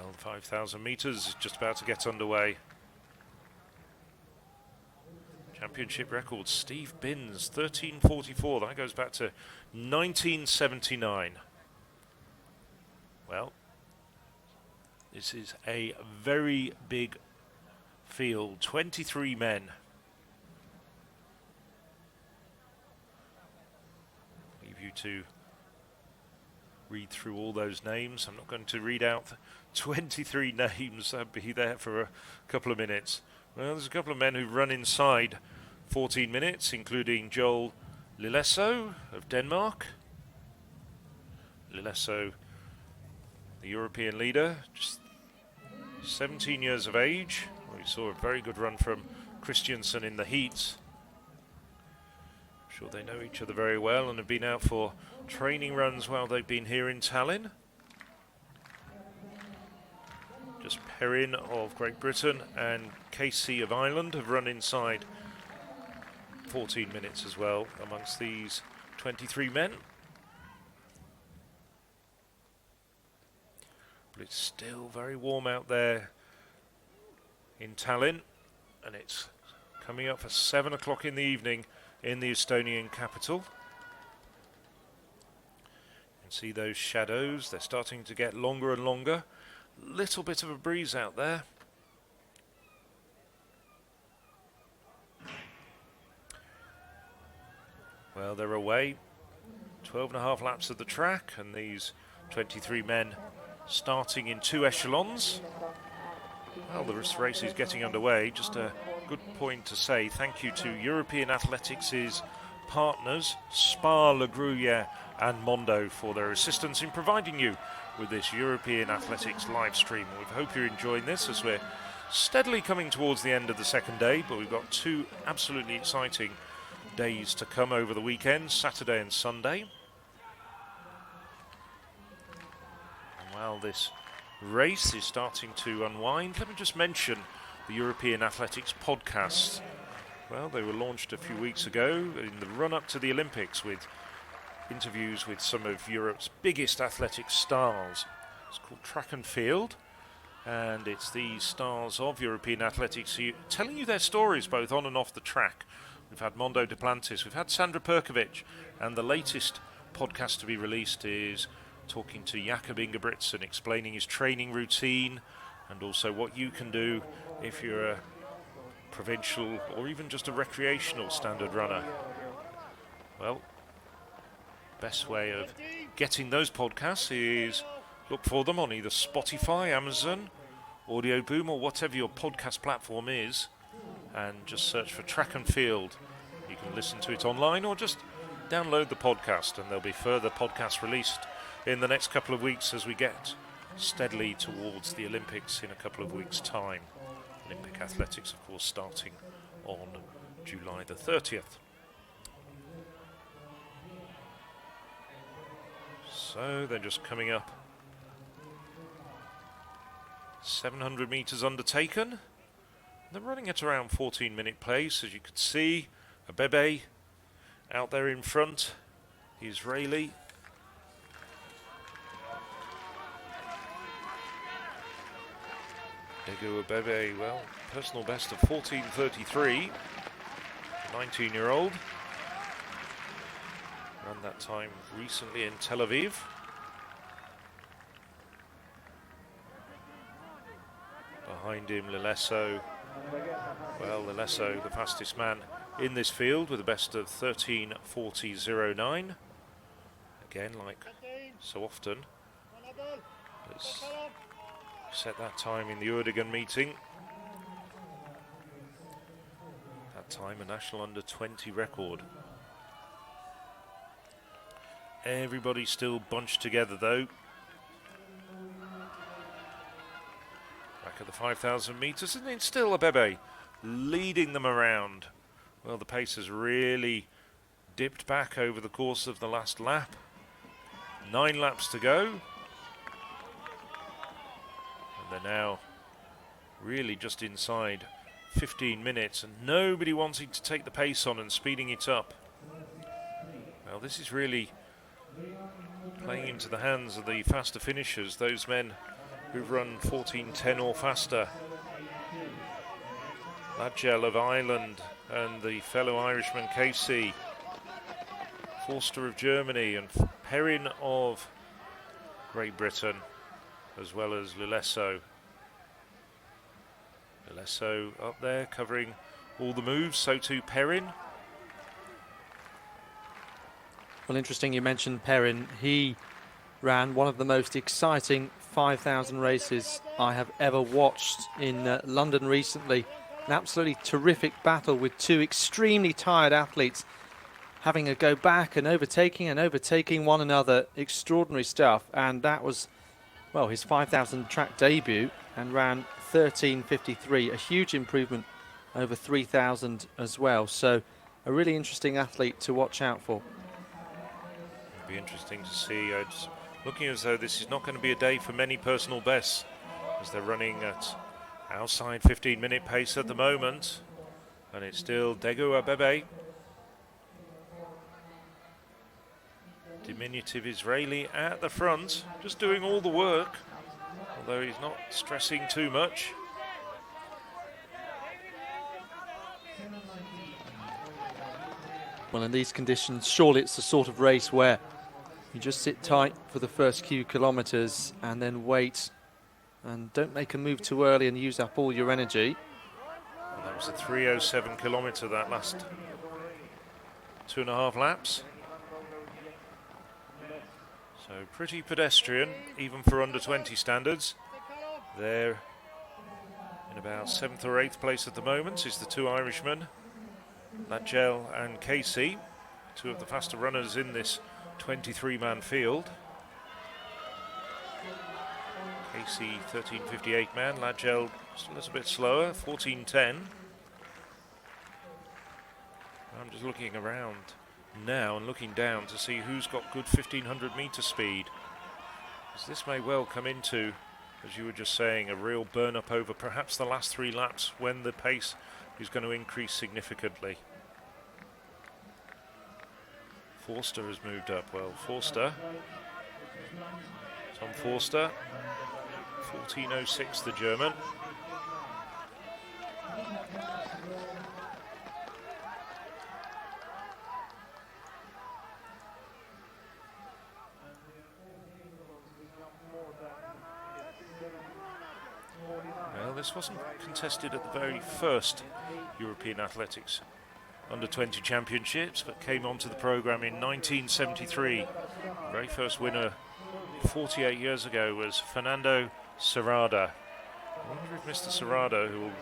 Well, 5,000 metres is just about to get underway. Championship record, Steve Binns, 13:44. That goes back to 1979. Well, this is a very big field, 23 men. Leave you to read through all those names. I'm not going to read out 23 names. I'd be there for a couple of minutes. Well, there's a couple of men who've run inside 14 minutes, including Joel Lilleso of Denmark. Lilleso, the European leader, just 17 years of age. We saw a very good run from Christiansen in the heats. I'm sure they know each other very well and have been out for training runs while they've been here in Tallinn. Just Perrin of Great Britain and Casey of Ireland have run inside 14 minutes as well amongst these 23 men. But it's still very warm out there in Tallinn, and it's coming up for 7 o'clock in the evening in the Estonian capital. You can see those shadows, they're starting to get longer and longer. Little bit of a breeze out there. Well, they're away. 12.5 laps of the track, and these 23 men starting in 2 echelons. Well, the race is getting underway. Just a good point to say thank you to European Athletics' partners, Spa, La Gruyere and Mondo, for their assistance in providing you with this European Athletics live stream. We hope you're enjoying this as we're steadily coming towards the end of the second day, but we've got 2 absolutely exciting days to come over the weekend, Saturday and Sunday. And while this race is starting to unwind, let me just mention the European Athletics podcast. Well, they were launched a few weeks ago in the run-up to the Olympics with interviews with some of Europe's biggest athletic stars. It's called Track and Field, and it's the stars of European athletics telling you their stories both on and off the track. We've had Mondo Duplantis, we've had Sandra Perkovic, and the latest podcast to be released is talking to Jakob Ingebrigtsen, explaining his training routine and also what you can do if you're a provincial or even just a recreational standard runner. Well, best way of getting those podcasts is look for them on either Spotify, Amazon, Audio Boom, or whatever your podcast platform is, and just search for Track and Field. You can listen to it online or just download the podcast, and there'll be further podcasts released in the next couple of weeks as we get steadily towards the Olympics in a couple of weeks' time. Olympic athletics, of course, starting on July the 30th. So they're just coming up. 700 metres undertaken. They're running at around 14-minute pace, as you could see. Abebe out there in front, the Israeli. Ego Abebe, well, personal best of 14:33, 19-year-old. Ran that time recently in Tel Aviv. Behind him, Lilleso. Well, Lilleso, the fastest man in this field with a best of 13:40.09. Again, like so often, let's set that time in the Urdigan meeting. That time a national under-20 record. Everybody still bunched together though. Back at the 5,000 metres, and it's still Abebe leading them around. Well, the pace has really dipped back over the course of the last lap. 9 laps to go. And they're now really just inside 15 minutes, and nobody wanting to take the pace on and speeding it up. Well, this is really playing into the hands of the faster finishers. Those men who've run 14:10 or faster. Ladgell of Ireland and the fellow Irishman Casey. Forster of Germany and Perrin of Great Britain, as well as Lilleso. Lilleso up there covering all the moves, so too Perrin. Well, interesting you mentioned Perrin. He ran one of the most exciting 5,000 races I have ever watched in London recently. An absolutely terrific battle with two extremely tired athletes having a go back and overtaking one another. Extraordinary stuff. And that was, well, his 5,000 track debut, and ran 13:53, a huge improvement over 3,000 as well. So a really interesting athlete to watch out for. It'll be interesting to see. It's looking as though this is not going to be a day for many personal bests, as they're running at outside 15-minute pace at the moment. And it's still Degu Abebe, diminutive Israeli at the front, just doing all the work, although he's not stressing too much. Well, in these conditions, surely it's the sort of race where you just sit tight for the first few kilometres and then wait, and don't make a move too early and use up all your energy. Well, that was a 3:07 kilometre, that last 2.5 laps. So pretty pedestrian, even for under 20 standards. They're in about 7th or 8th place at the moment is the two Irishmen, Ladgell and Casey, two of the faster runners in this 23-man field. Casey 13:58 man, Ladgell just a little bit slower, 14:10. I'm just looking around now and looking down to see who's got good 1500 metre speed, because this may well come into, as you were just saying, a real burn up over perhaps the last 3 laps when the pace is going to increase significantly. Forster has moved up. Well, Tom Forster, 14:06 the German. Well, this wasn't contested at the very first European Athletics Under-20 Championships, but came onto the programme in 1973. The very first winner 48 years ago was Fernando Serrada. I wonder if Mr. Serrada, who will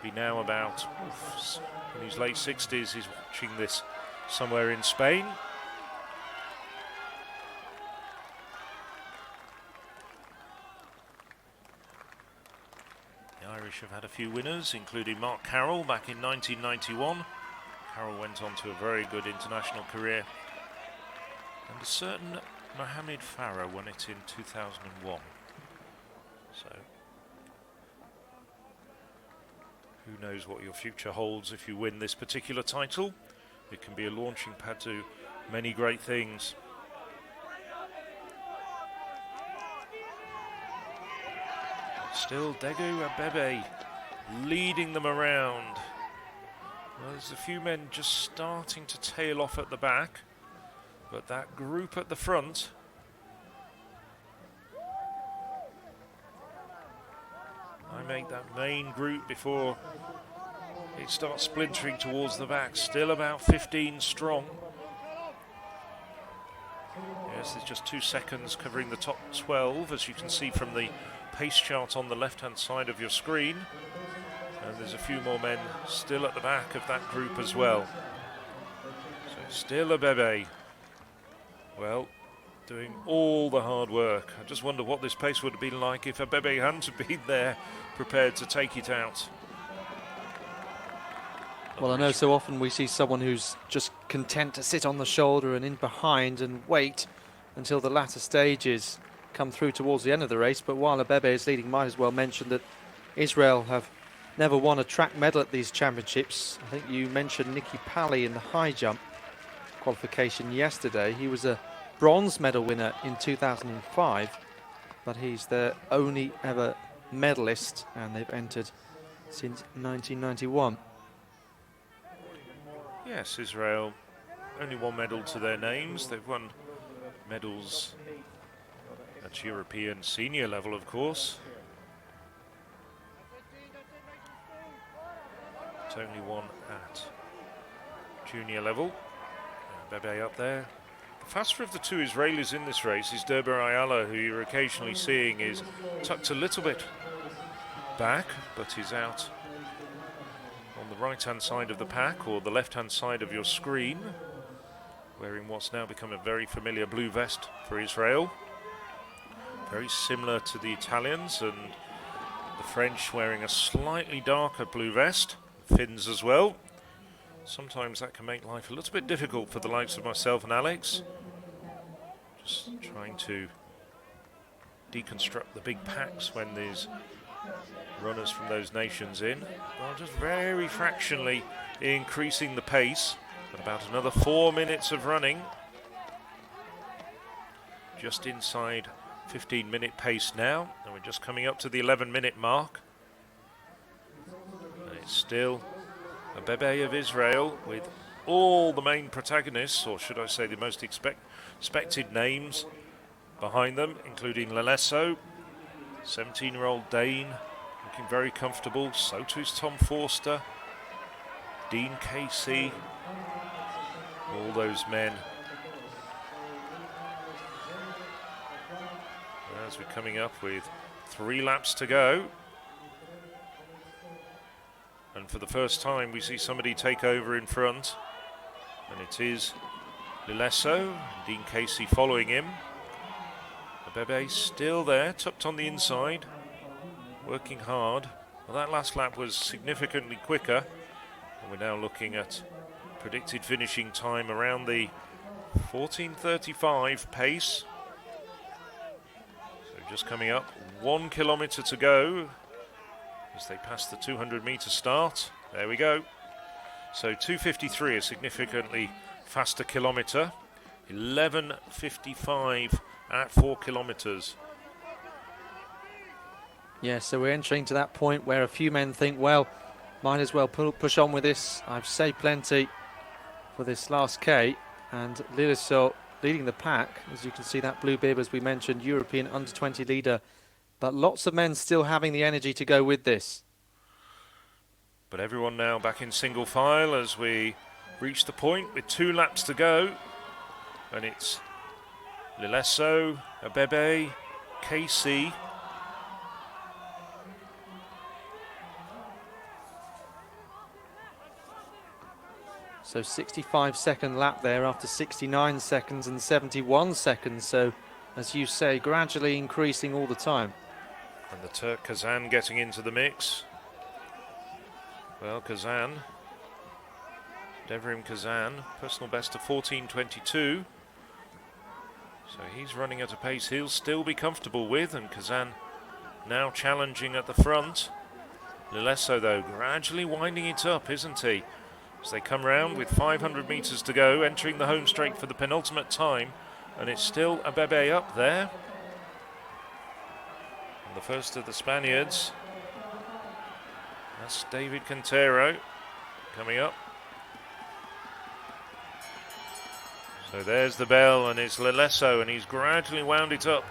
be now about in his late 60s, is watching this somewhere in Spain. The Irish have had a few winners, including Mark Carroll back in 1991. Carroll went on to a very good international career. And a certain Mohamed Farah won it in 2001. So, who knows what your future holds if you win this particular title. It can be a launching pad to many great things. Still Degu Abebe leading them around. Well, there's a few men just starting to tail off at the back, but that group at the front, I make that main group before it starts splintering towards the back, still about 15 strong. Yes, there's just 2 seconds covering the top 12, as you can see from the pace chart on the left-hand side of your screen. And there's a few more men still at the back of that group as well. So still Abebe, well, doing all the hard work. I just wonder what this pace would have been like if Abebe hadn't been there, prepared to take it out. Well, I know so often we see someone who's just content to sit on the shoulder and in behind and wait until the latter stages come through towards the end of the race. But while Abebe is leading, might as well mention that Israel have never won a track medal at these championships. I think you mentioned Nicky Pally in the high jump qualification yesterday. He was a bronze medal winner in 2005. but he's the only ever medalist, and they've entered since 1991. Yes, Israel, only one medal to their names. They've won medals at European senior level, of course. It's only one at junior level. Bebe up there. The faster of the two Israelis in this race is Derber Ayala, who you're occasionally seeing is tucked a little bit back, but he's out on the right-hand side of the pack, or the left-hand side of your screen, wearing what's now become a very familiar blue vest for Israel. Very similar to the Italians and the French, wearing a slightly darker blue vest. Finns as well. Sometimes that can make life a little bit difficult for the likes of myself and Alex. Just trying to deconstruct the big packs when there's runners from those nations in. Well, just very fractionally increasing the pace. Got about another 4 minutes of running. Just inside 15-minute pace now, and we're just coming up to the 11-minute mark. And it's still a Bebe of Israel with all the main protagonists, or should I say the most expected names behind them, including Lilleso, 17-year-old Dane, looking very comfortable. So too's Tom Forster, Dean Casey, all those men. As we're coming up with 3 laps to go. And for the first time we see somebody take over in front. And it is Lilleso, Dean Casey following him. The Bebe still there, tucked on the inside, working hard. Well, that last lap was significantly quicker. And we're now looking at predicted finishing time around the 14:35 pace. Just coming up, 1 kilometre to go as they pass the 200-metre start. There we go. So 2:53, a significantly faster kilometre. 11:55 at 4 kilometres. Yeah, so we're entering to that point where a few men think, well, might as well push on with this. I've saved plenty for this last K. And Lilleso leading the pack, as you can see, that blue bib, as we mentioned, European under-20 leader. But lots of men still having the energy to go with this. But everyone now back in single file as we reach the point with 2 laps to go. And it's Lilleso, Abebe, KC. So 65-second lap there after 69 seconds and 71 seconds. So, as you say, gradually increasing all the time. And the Turk Kazan getting into the mix. Well, Kazan, Devrim Kazan, personal best of 14:22. So he's running at a pace he'll still be comfortable with, and Kazan now challenging at the front. Lilleso, though, gradually winding it up, isn't he? As they come round with 500 metres to go, entering the home straight for the penultimate time, and it's still a Bebe up there. And the first of the Spaniards, that's David Quintero coming up. So there's the bell, and it's Lilleso, and he's gradually wound it up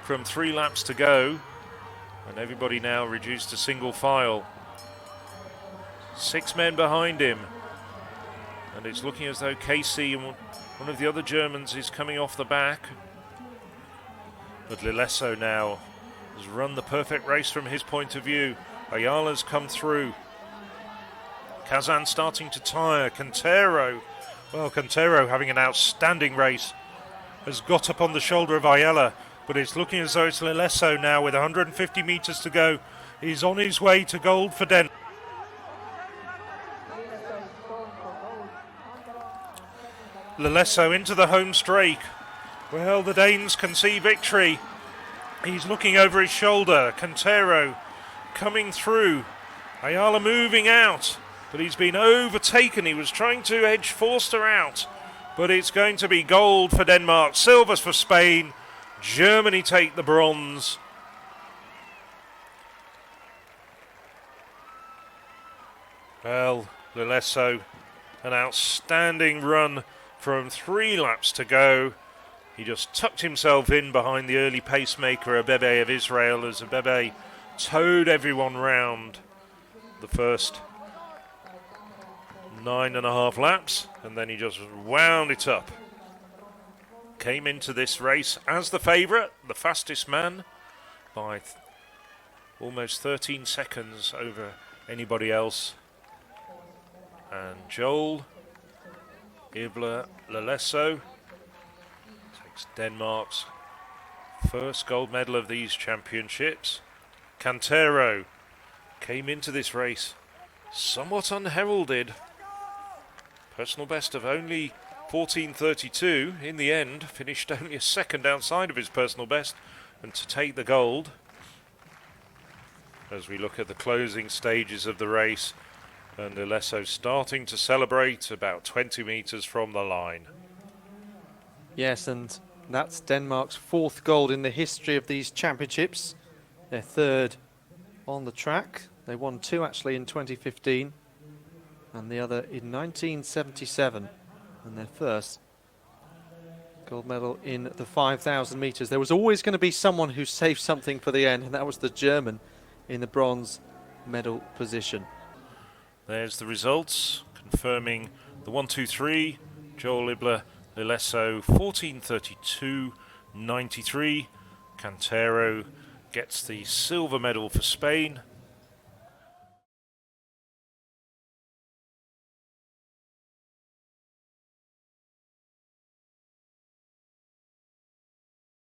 from 3 laps to go, and everybody now reduced to single file. 6 men behind him. And it's looking as though Casey and one of the other Germans is coming off the back. But Lilleso now has run the perfect race from his point of view. Ayala's come through. Kazan starting to tire. Quintero, well, Quintero having an outstanding race, has got up on the shoulder of Ayala. But it's looking as though it's Lilleso now with 150 metres to go. He's on his way to gold for Denmark. Lilleso into the home straight. Well, the Danes can see victory. He's looking over his shoulder. Quintero coming through. Ayala moving out, but he's been overtaken. He was trying to edge Forster out, but it's going to be gold for Denmark, silver for Spain. Germany take the bronze. Well, Lilleso, an outstanding run from 3 laps to go. He just tucked himself in behind the early pacemaker Abebe of Israel as Abebe towed everyone round the first 9.5 laps, and then he just wound it up. Came into this race as the favourite, the fastest man, by almost 13 seconds over anybody else. And Joel Ibler Lilleso takes Denmark's first gold medal of these championships. Cantero came into this race somewhat unheralded. Personal best of only 14:32. In the end, finished only a second outside of his personal best, and to take the gold. As we look at the closing stages of the race, and Lilleso starting to celebrate about 20 metres from the line. Yes, and that's Denmark's 4th gold in the history of these championships. Their 3rd on the track. They won 2 actually in 2015 and the other in 1977. And their first gold medal in the 5,000 metres. There was always going to be someone who saved something for the end, and that was the German in the bronze medal position. There's the results, confirming the 1-2-3. Joel Ibler Lilleso 14:32.93. Cantero gets the silver medal for Spain.